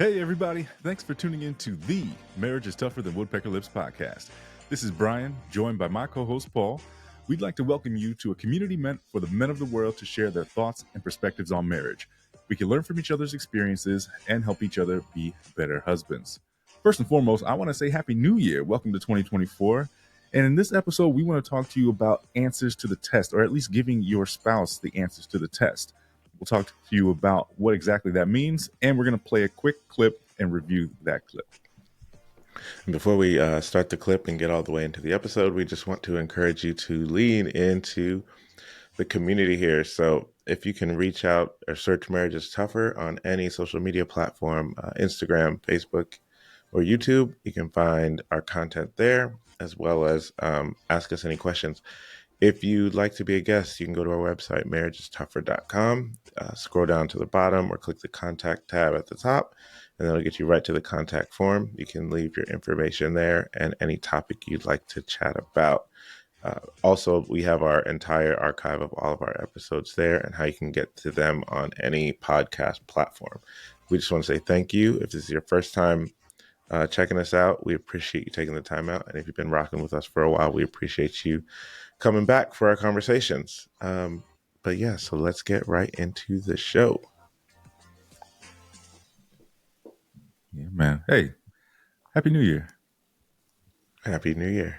Hey, everybody. Thanks for tuning in to the Marriage is Tougher Than Woodpecker Lips podcast. This is Brian, joined by my co-host, Paul. We'd like to welcome you to a community meant for the men of the world to share their thoughts and perspectives on marriage. We can learn from each other's experiences and help each other be better husbands. First and foremost, I want to say Happy New Year. Welcome to 2024. And in this episode, we want to talk to you about answers to the test, or at least giving your spouse the answers to the test. We'll talk to you about what exactly that means, and we're going to play a quick clip and review that clip. Before we start the clip and get all the way into the episode, we just want to encourage you to lean into the community here. So if you can reach out or search Marriage is Tougher on any social media platform, Instagram, Facebook, or YouTube, you can find our content there, as well as ask us any questions. If you'd like to be a guest, you can go to our website, marriagestougher.com, scroll down to the bottom or click the contact tab at the top, and that'll get you right to the contact form. You can leave your information there and any topic you'd like to chat about. Also, we have our entire archive of all of our episodes there and how you can get to them on any podcast platform. We just want to say thank you. If this is your first time checking us out, we appreciate you taking the time out. And if you've been rocking with us for a while, we appreciate you coming back for our conversations. But yeah, so let's get right into the show. Yeah, man. Hey, Happy New Year. Happy New Year.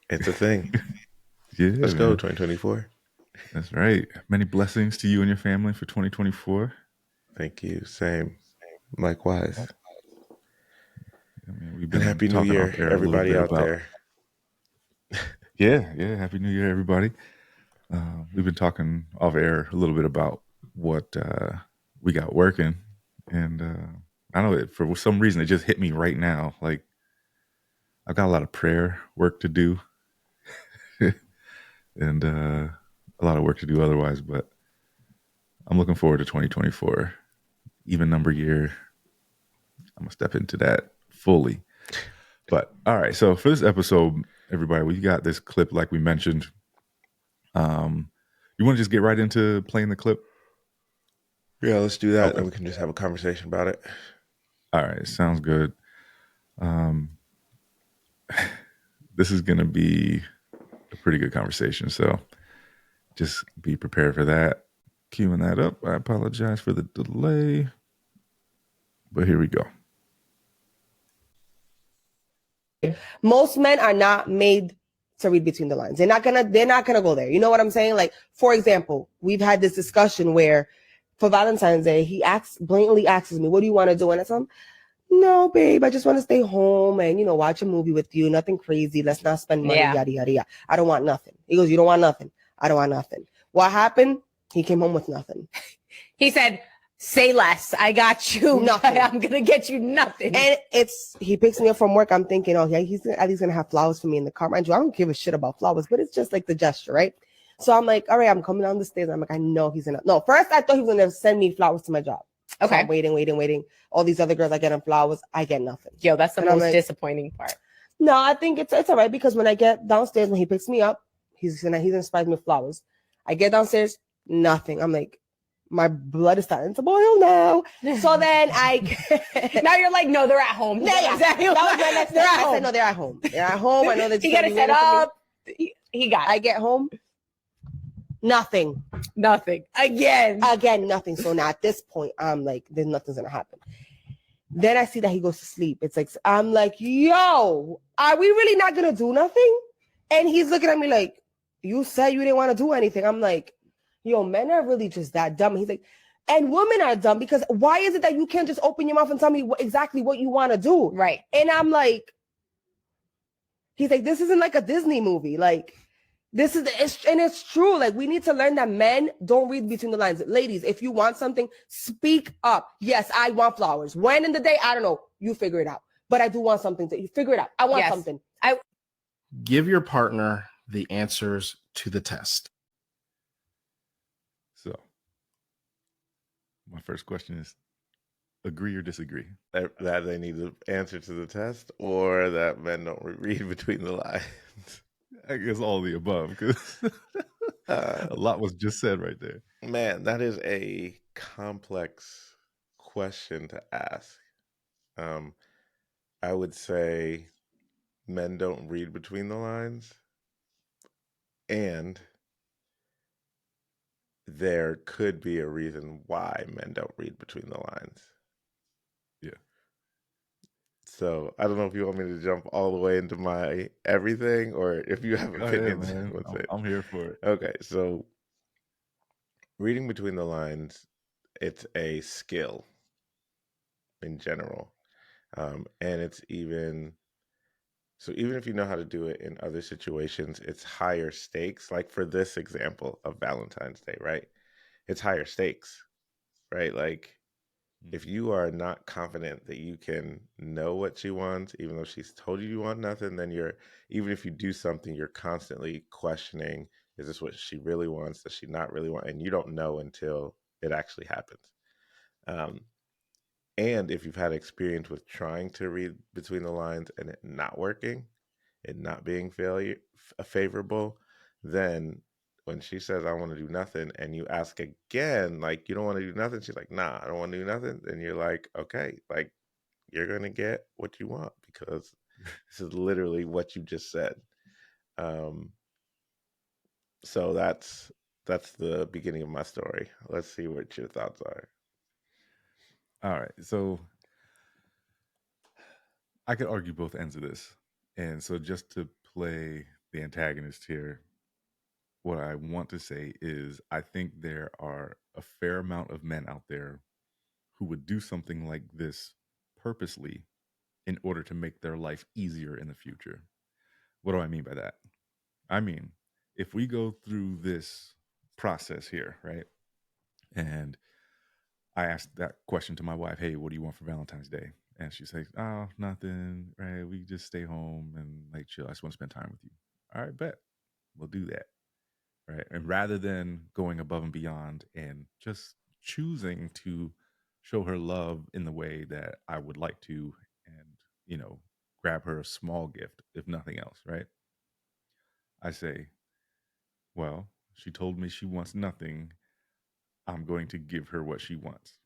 It's a thing. Yeah, Let's go, 2024. That's right. Many blessings to you and your family for 2024. Thank you. Same. Likewise. I mean, we've And Happy New Year, everybody out there. Yeah. Happy New Year, everybody. We've been talking off air a little bit about what we got working. And I know that for some reason it just hit me right now. Like, I've got a lot of prayer work to do and a lot of work to do otherwise. But I'm looking forward to 2024. Even number year. I'm going to step into that fully. But all right, so for this episode, everybody, we got this clip like we mentioned. You want to just get right into playing the clip? Yeah, let's do that. Okay. And we can just have a conversation about it. All right, sounds good. This is going to be a pretty good conversation, so just be prepared for that. Queuing that up. I apologize for the delay, but here we go. Most men are not made to read between the lines. They're not gonna go there. You know what I'm saying? Like, for example, we've had this discussion where for Valentine's Day, he blatantly asks me, what do you want to do? And I tell him, no, babe, I just want to stay home and, watch a movie with you. Nothing crazy. Let's not spend money, yada, yada, yada. I don't want nothing. He goes, you don't want nothing. I don't want nothing. What happened? He came home with nothing. He said, say less. I got you. Nothing. I'm going to get you nothing. And he picks me up from work. I'm thinking, oh, yeah, he's at least going to have flowers for me in the car. Mind you, I don't give a shit about flowers, but it's just like the gesture, right? So I'm like, all right, I'm coming down the stairs. I'm like, I know he's going to. No, first I thought he was going to send me flowers to my job. Okay. So I'm waiting. All these other girls are getting flowers. I get nothing. Yo, that's the most disappointing part. No, I think it's all right because when I get downstairs, when he picks me up, he's gonna surprise me with flowers. I get downstairs, nothing. I'm like, my blood is starting to boil now. So then now you're like, no, they're at home. Yeah, exactly. That was my next thing. I said, no, they're at home. They're at home. I know that you got to set up. He got it. I get home. Nothing. Again, nothing. So now at this point, I'm like, there's nothing's gonna happen. Then I see that he goes to sleep. It's like, I'm like, yo, are we really not gonna do nothing? And he's looking at me like, you said you didn't want to do anything. I'm like, yo, men are really just that dumb. He's like, and women are dumb because why is it that you can't just open your mouth and tell me exactly what you want to do? Right. And I'm like, he's like, this isn't like a Disney movie. Like, it's true. Like, we need to learn that men don't read between the lines. Ladies, if you want something, speak up. Yes, I want flowers. When in the day, I don't know. You figure it out. But I do want something you figure it out. I want something. Give your partner the answers to the test. So, my first question is, agree or disagree? That they need the answer to the test, or that men don't read between the lines? I guess all of the above, because a lot was just said right there. Man, that is a complex question to ask. Um, I would say men don't read between the lines, and there could be a reason why men don't read between the lines. Yeah. So I don't know if you want me to jump all the way into my everything, or if you have Go ahead, opinions. man. Let's I'm, say, I'm here for it. okay, so reading between the lines, it's a skill in general, and it's even if you know how to do it in other situations, it's higher stakes. Like for this example of Valentine's Day, right? It's higher stakes, right? Like if you are not confident that you can know what she wants, even though she's told you want nothing, then even if you do something, you're constantly questioning, is this what she really wants? Does she not really want? And you don't know until it actually happens. Um, and if you've had experience with trying to read between the lines and it not working, it not being favorable, then when she says, I want to do nothing, and you ask again, like, you don't want to do nothing, she's like, nah, I don't want to do nothing. Then you're like, okay, like, you're going to get what you want because this is literally what you just said. Um, so that's the beginning of my story. Let's see what your thoughts are. All right. So I could argue both ends of this. And so just to play the antagonist here, what I want to say is I think there are a fair amount of men out there who would do something like this purposely in order to make their life easier in the future. What do I mean by that? I mean, if we go through this process here, right? And I asked that question to my wife, hey, what do you want for Valentine's Day? And she says, oh, nothing, right? We just stay home and like chill. I just want to spend time with you. All right, bet. We'll do that. Right. And rather than going above and beyond and just choosing to show her love in the way that I would like to and, grab her a small gift, if nothing else, right? I say, well, she told me she wants nothing. I'm going to give her what she wants.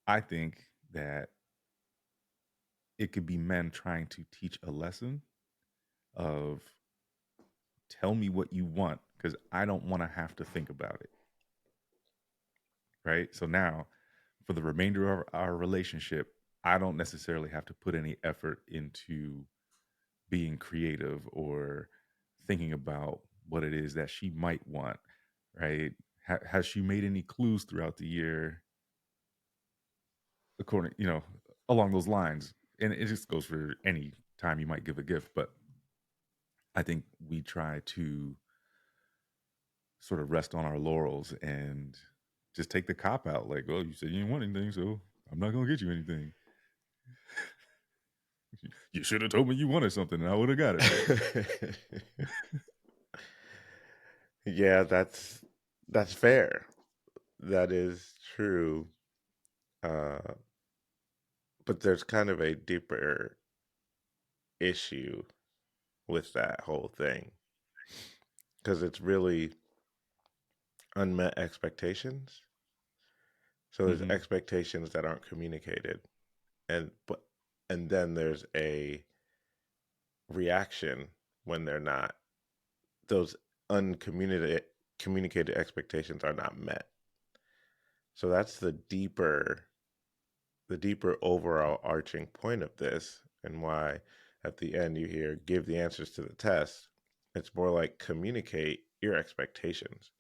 I think that it could be men trying to teach a lesson of tell me what you want because I don't want to have to think about it. Right. So now for the remainder of our relationship, I don't necessarily have to put any effort into being creative or thinking about what it is that she might want. Right. Has she made any clues throughout the year according, along those lines? And it just goes for any time you might give a gift. But I think we try to sort of rest on our laurels and just take the cop out. Like, well, you said you didn't want anything, so I'm not going to get you anything. You should have told me you wanted something, and I would have got it. Yeah, that's fair. That is true. Uh, but there's kind of a deeper issue with that whole thing because it's really unmet expectations. So there's Mm-hmm. expectations that aren't communicated, but and then there's a reaction when they're not. Those uncommunicated communicated expectations are not met. So that's the deeper overall arching point of this, and why at the end you hear give the answers to the test. It's more like communicate your expectations.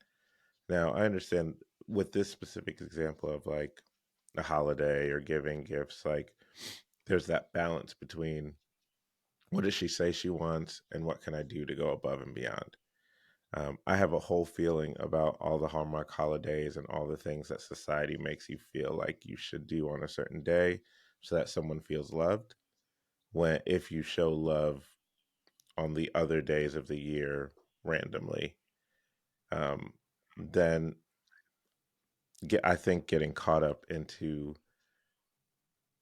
Now I understand with this specific example of like a holiday or giving gifts, like there's that balance between what does she say she wants and what can I do to go above and beyond. I have a whole feeling about all the Hallmark holidays and all the things that society makes you feel like you should do on a certain day so that someone feels loved. When if you show love on the other days of the year randomly, um, then I think getting caught up into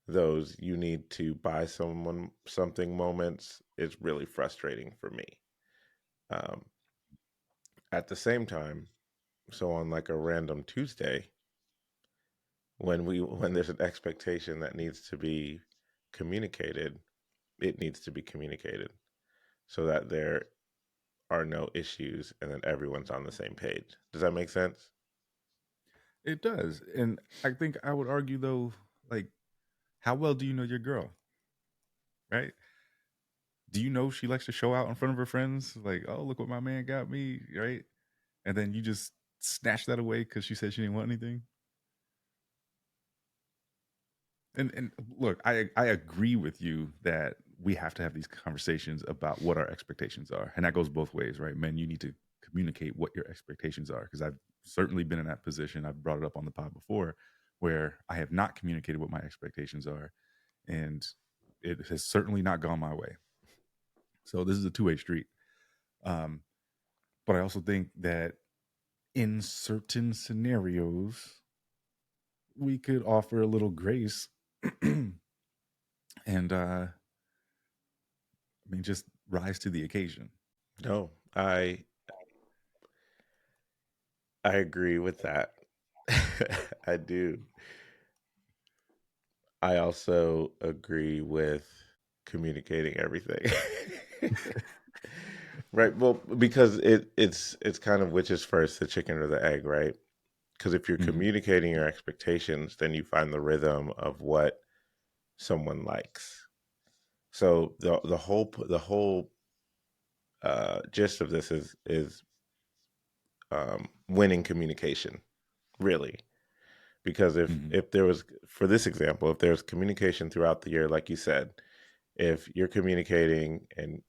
those you need to buy someone something moments is really frustrating for me. Um, at the same time, so on like a random Tuesday, when there's an expectation that needs to be communicated, it needs to be communicated so that there are no issues and that everyone's on the same page. Does that make sense? It does. And I think I would argue though, like, how well do you know your girl? Right? Do you know she likes to show out in front of her friends? Like, oh, look what my man got me, right? And then you just snatch that away because she said she didn't want anything. And look, I agree with you that we have to have these conversations about what our expectations are, and that goes both ways, right? Men, you need to communicate what your expectations are, because I've certainly been in that position. I've brought it up on the pod before, where I have not communicated what my expectations are, and it has certainly not gone my way. So this is a two-way street. But I also think that in certain scenarios, we could offer a little grace and I mean, just rise to the occasion. No, I agree with that. I do. I also agree with communicating everything. Right. Well, because it's kind of which is first, the chicken or the egg, right? Because if you're Mhm. communicating your expectations, then you find the rhythm of what someone likes. So the whole gist of this is winning communication, really. Because Mhm. if there was, for this example, if there's communication throughout the year, like you said, if you're communicating and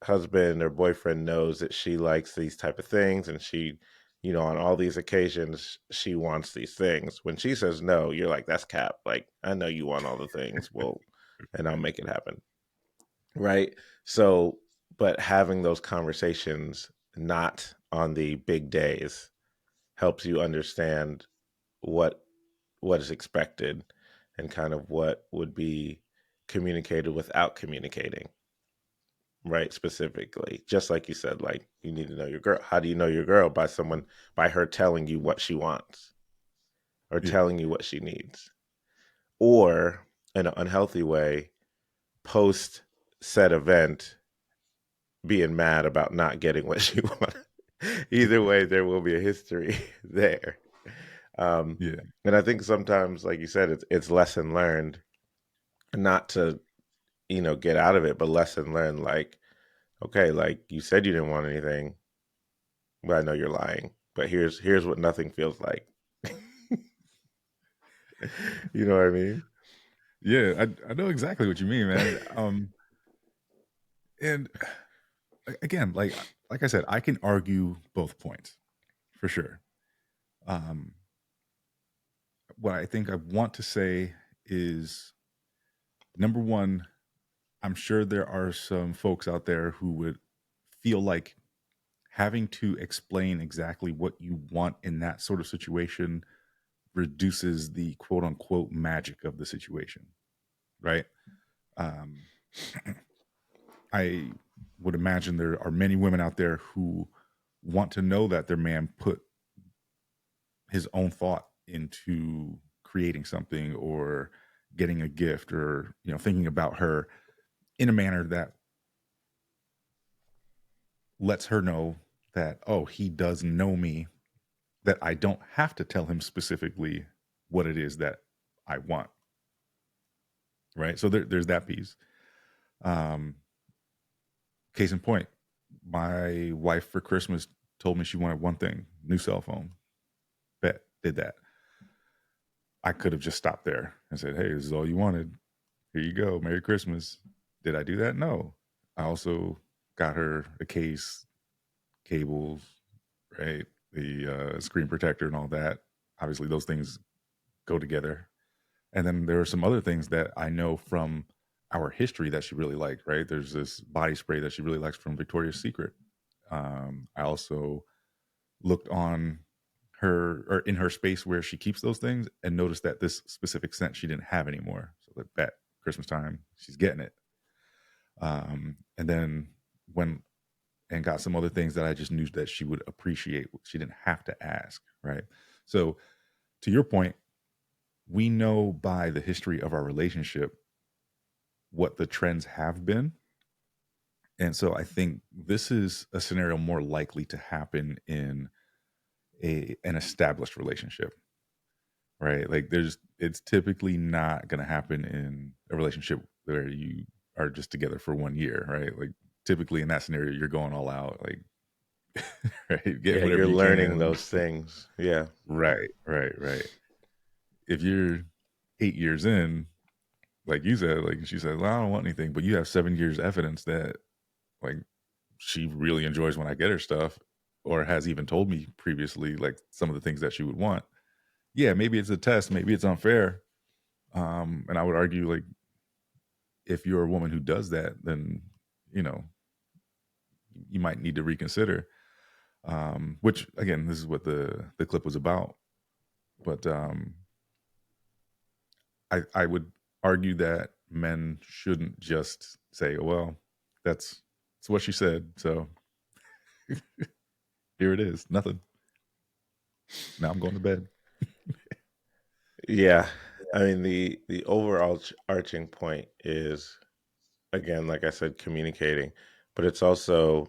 husband or boyfriend knows that she likes these type of things and she, on all these occasions she wants these things, when she says no, you're like, that's cap. Like, I know you want all the things, well, and I'll make it happen, right? So, but having those conversations not on the big days helps you understand what is expected and kind of what would be communicated without communicating, right? Specifically, just like you said, like, you need to know your girl. How do you know your girl? By her telling you what she wants or Yeah. telling you what she needs, or in an unhealthy way, post said event being mad about not getting what she wanted. Either way, there will be a history there. Yeah. And I think sometimes, like you said, it's lesson learned, not to get out of it, but lesson learned. Like, okay, like, you said you didn't want anything, but I know you're lying. But here's what nothing feels like. You know what I mean? Yeah. I know exactly what you mean, man. And again, like I said, I can argue both points for sure. Um, what I think I want to say is, number one, I'm sure there are some folks out there who would feel like having to explain exactly what you want in that sort of situation reduces the quote unquote magic of the situation, right? Um, I would imagine there are many women out there who want to know that their man put his own thought into creating something or getting a gift, or thinking about her in a manner that lets her know that, oh, he does know me, that I don't have to tell him specifically what it is that I want, right? So there's that piece. um Case in point, my wife for Christmas told me she wanted one thing: new cell phone. Bet, did that. I could have just stopped there and said, hey, this is all you wanted, here you go, Merry Christmas. Did I do that? No. I also got her a case, cables, right, the screen protector and all that. Obviously those things go together. And then there are some other things that I know from our history that she really liked, right? There's this body spray that she really likes from Victoria's Secret. I also looked on her, or in her space where she keeps those things, and noticed that this specific scent she didn't have anymore. So that bet Christmas time she's getting it. And then when and got some other things that I just knew that she would appreciate. She didn't have to ask, right? So to your point, we know by the history of our relationship what the trends have been. And so I think this is a scenario more likely to happen in an established relationship, right? Like it's typically not going to happen in a relationship where you are just together for 1 year, right? Like typically in that scenario, you're going all out, like, right, getting Yeah, whatever you're you learning can. those things. Yeah. Right, right, right. If you're 8 years in, like you said, like she said, well, I don't want anything, but you have 7 years evidence that like she really enjoys when I get her stuff, or has even told me previously like some of the things that she would want. Yeah, maybe it's a test, maybe it's unfair. And I would argue like if you're a woman who does that, then you know you might need to reconsider. Which again, this is what the clip was about. But I would argue that men shouldn't just say, well, that's what she said, so here it is, nothing. Now I'm going to bed. Yeah. I mean, the overall arching point is, again, like I said, communicating, but it's also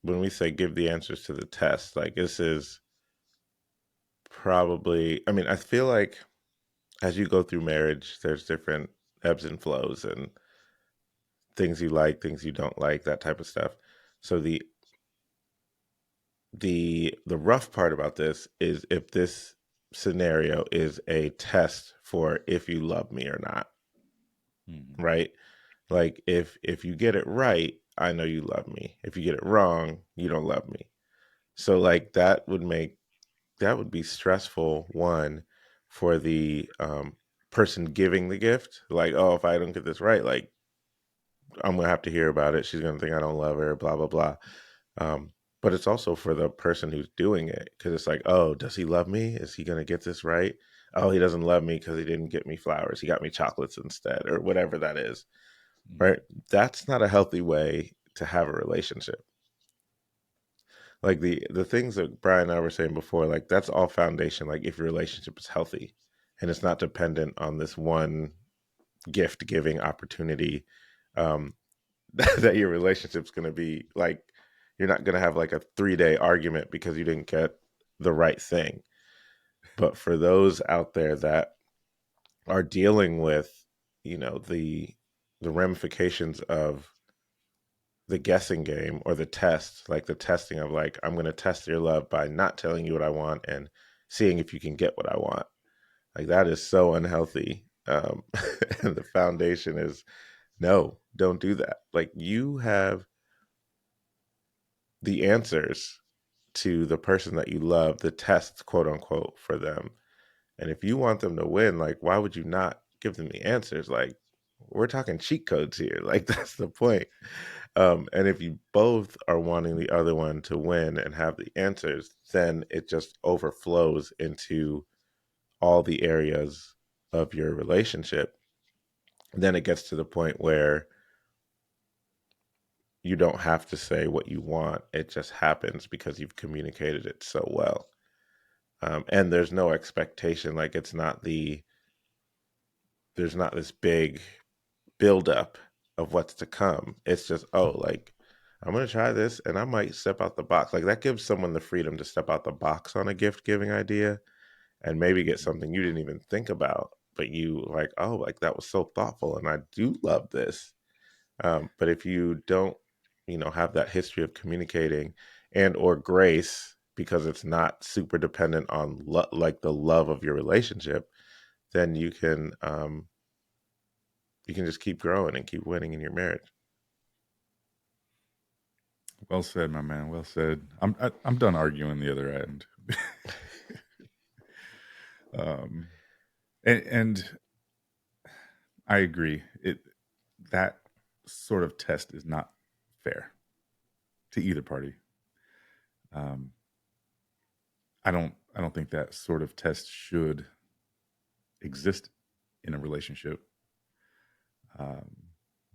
when we say give the answers to the test, like this is probably, I mean, I feel like as you go through marriage, there's different ebbs and flows and things you like, things you don't like, that type of stuff. So the rough part about this is if this scenario is a test for if you love me or not, Mhm. right? Like if you get it right, I know you love me. If you get it wrong, you don't love me. So like that would be stressful, one, for the person giving the gift. Like, oh, if I don't get this right, like I'm gonna have to hear about it. She's gonna think I don't love her, blah blah blah. Um, but it's also for the person who's doing it because it's like, oh, does he love me? Is he gonna get this right? Oh, he doesn't love me because he didn't get me flowers. He got me chocolates instead, or whatever that is. Right? That's not a healthy way to have a relationship. Like the things that Brian and I were saying before, like that's all foundation. Like if your relationship is healthy and it's not dependent on this one gift giving opportunity, um, that your relationship's going to be like, you're not going to have like a 3-day argument because you didn't get the right thing. But for those out there that are dealing with, the ramifications of the guessing game or the test, like the testing of like, I'm going to test your love by not telling you what I want and seeing if you can get what I want. Like that is so unhealthy. And the foundation is no, don't do that. Like you have the answers to the person that you love, the test, quote unquote, for them. And if you want them to win, like, why would you not give them the answers? Like, we're talking cheat codes here. Like, that's the point. And if you both are wanting the other one to win and have the answers, then it just overflows into all the areas of your relationship. Then it gets to the point where you don't have to say what you want. It just happens because you've communicated it so well. And there's no expectation. Like there's not this big buildup of what's to come. It's just, oh, like I'm gonna try this and I might step out the box. Like that gives someone the freedom to step out the box on a gift giving idea and maybe get something you didn't even think about, but you like, oh, like that was so thoughtful and I do love this. But if you don't, have that history of communicating and or grace because it's not super dependent on like the love of your relationship, then you can just keep growing and keep winning in your marriage. Well said, my man. Well said. I'm done arguing the other end. um, and I agree. That sort of test is not fair to either party. Um, I don't think that sort of test should exist in a relationship. Um,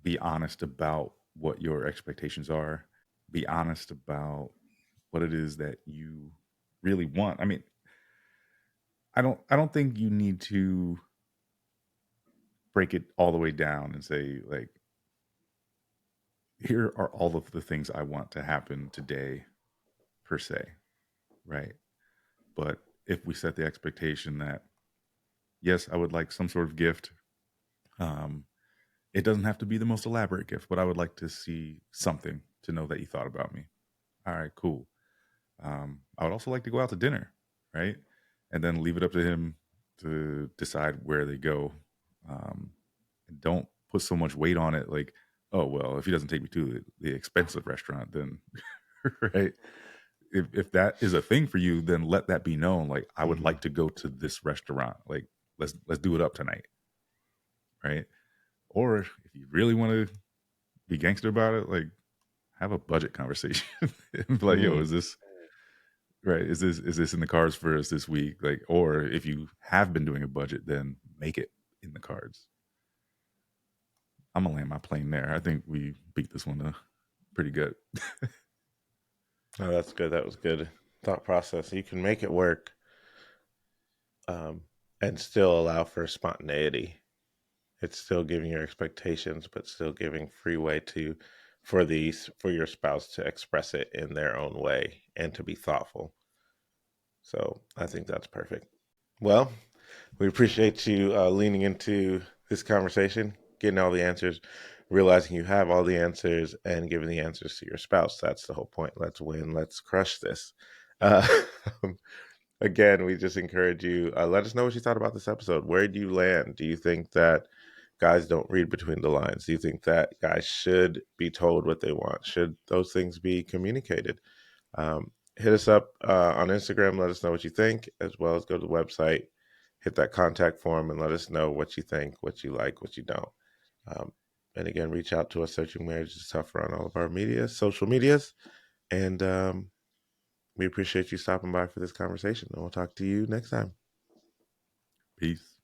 be honest about what your expectations are. Be honest about what it is that you really want. I mean, I don't think you need to break it all the way down and say, like, here are all of the things I want to happen today, per se, right? But if we set the expectation that, yes, I would like some sort of gift, it doesn't have to be the most elaborate gift, but I would like to see something to know that you thought about me. All right, cool. I would also like to go out to dinner, right? And then leave it up to him to decide where they go. And don't put so much weight on it, like, oh, well, if he doesn't take me to the expensive restaurant, then, right? If that is a thing for you, then let that be known. Like, I would like to go to this restaurant. Like, let's do it up tonight, right? Or if you really want to be gangster about it, like, have a budget conversation. And be like, yo, is this right? Is this in the cards for us this week? Like, or if you have been doing a budget, then make it in the cards. I'm gonna land my plane there. I think we beat this one pretty good. Oh, that's good. That was good thought process. You can make it work, and still allow for spontaneity. It's still giving your expectations, but still giving freeway for your spouse to express it in their own way and to be thoughtful. So I think that's perfect. Well, we appreciate you leaning into this conversation, getting all the answers, realizing you have all the answers, and giving the answers to your spouse. That's the whole point. Let's win. Let's crush this. Again, we just encourage you. Let us know what you thought about this episode. Where do you land? Do you think that guys don't read between the lines? Do you think that guys should be told what they want? Should those things be communicated? Hit us up on Instagram. Let us know what you think, as well as go to the website, hit that contact form, and let us know what you think, what you like, what you don't. And again, reach out to us, Searching Marriage is Tougher, on all of our social medias. And we appreciate you stopping by for this conversation. And we'll talk to you next time. Peace.